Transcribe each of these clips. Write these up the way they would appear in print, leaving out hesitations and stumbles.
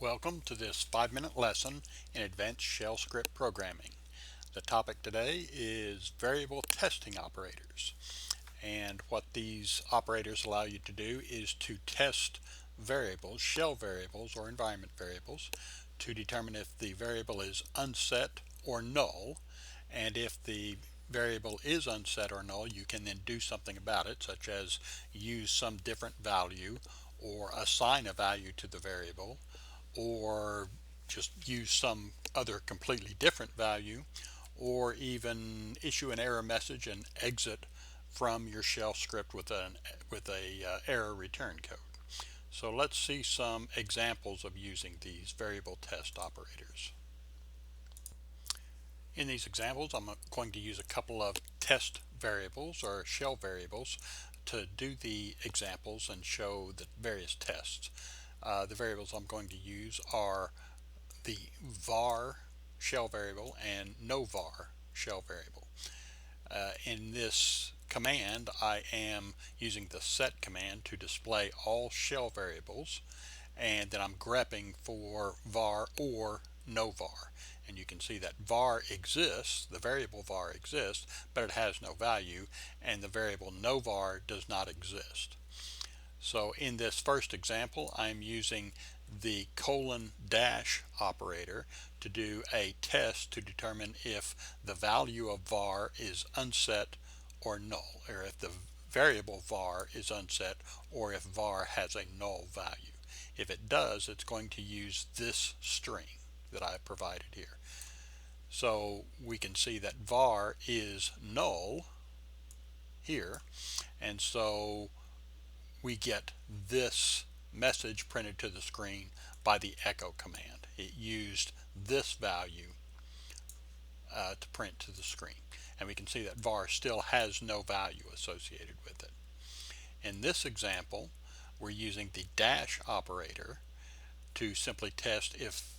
Welcome to this 5-minute lesson in advanced shell script programming. The topic today is variable testing operators. And what these operators allow you to do is to test variables, shell variables or environment variables, to determine if the variable is unset or null. And if the variable is unset or null, you can then do something about it, such as use some different value or assign a value to the variable, or just use some other completely different value, or even issue an error message and exit from your shell script with a error return code. So let's see some examples of using these variable test operators. In these examples, I'm going to use a couple of test variables or shell variables to do the examples and show the various tests. The variables I'm going to use are the var shell variable and no var shell variable. In this command, I am using the set command to display all shell variables, and then I'm grepping for var or no var. And you can see that var exists, the variable var exists, but it has no value, and the variable no var does not exist. So in this first example, I'm using the :dash operator to do a test to determine if the value of var is unset or null, or if the variable var is unset, or if var has a null value. If it does, it's going to use this string that I provided here. So we can see that var is null here, and so we get this message printed to the screen by the echo command. It used this value to print to the screen, and we can see that var still has no value associated with it. In this example, we're using the dash operator to simply test if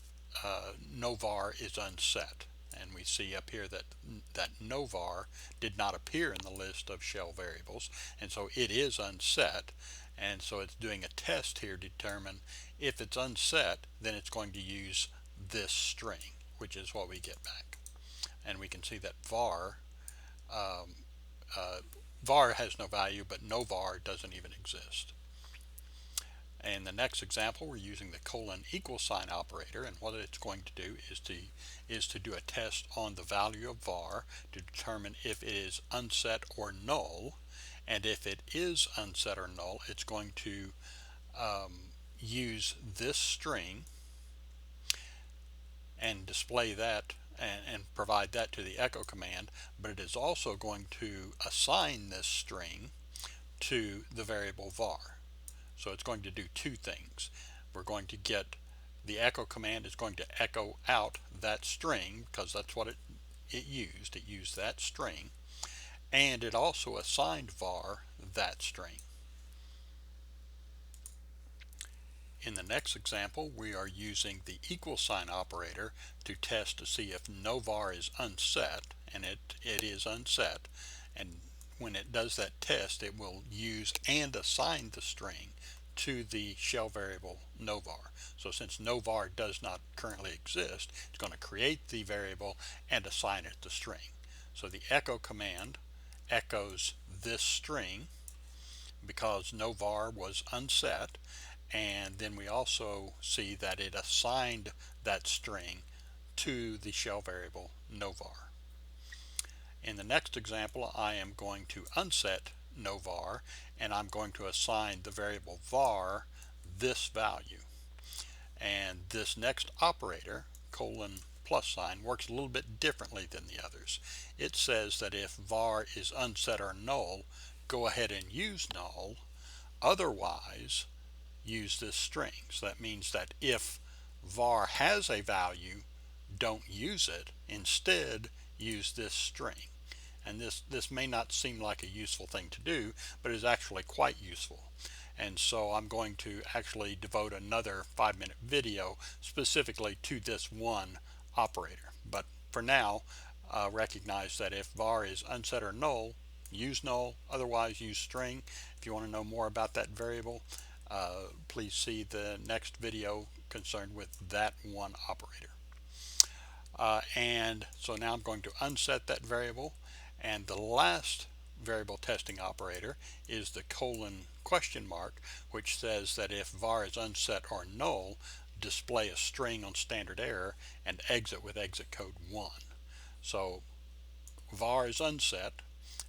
no var is unset, and we see up here that no var did not appear in the list of shell variables, and so it is unset. And so it's doing a test here to determine if it's unset, then it's going to use this string, which is what we get back. And we can see that var has no value, but no var doesn't even exist. In the next example, we're using the : operator, and what it's going to do is to do a test on the value of var to determine if it is unset or null. And if it is unset or null, it's going to use this string and display that and provide that to the echo command, but it is also going to assign this string to the variable var. So it's going to do two things. We're going to get the echo command is going to echo out that string, because that's what it used. It used that string, and it also assigned var that string. In the next example, we are using the = operator to test to see if no var is unset, and it is unset. And when it does that test, it will use and assign the string to the shell variable no var. So since no var does not currently exist, it's going to create the variable and assign it the string. So the echo command echoes this string because no var was unset, and then we also see that it assigned that string to the shell variable no var. In the next example, I am going to unset no var, and I'm going to assign the variable var this value. And this next operator, $+, works a little bit differently than the others. It says that if var is unset or null, go ahead and use null. Otherwise, use this string. So that means that if var has a value, don't use it. Instead, use this string. And this may not seem like a useful thing to do, but it is actually quite useful. And so I'm going to actually devote another 5-minute video specifically to this one operator. But for now, recognize that if var is unset or null, use null. Otherwise, use string. If you want to know more about that variable, please see the next video concerned with that one operator. And so now I'm going to unset that variable, and the last variable testing operator is the question mark, which says that if var is unset or null, display a string on standard error and exit with exit code 1. So var is unset,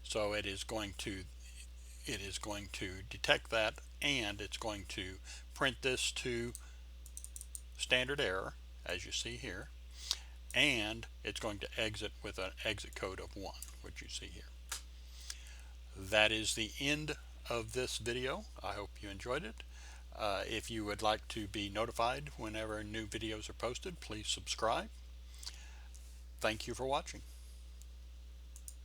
so it is going to detect that, and it's going to print this to standard error, as you see here, and it's going to exit with an exit code of 1, which you see here. That is the end of this video. I hope you enjoyed it. If you would like to be notified whenever new videos are posted, please subscribe. Thank you for watching.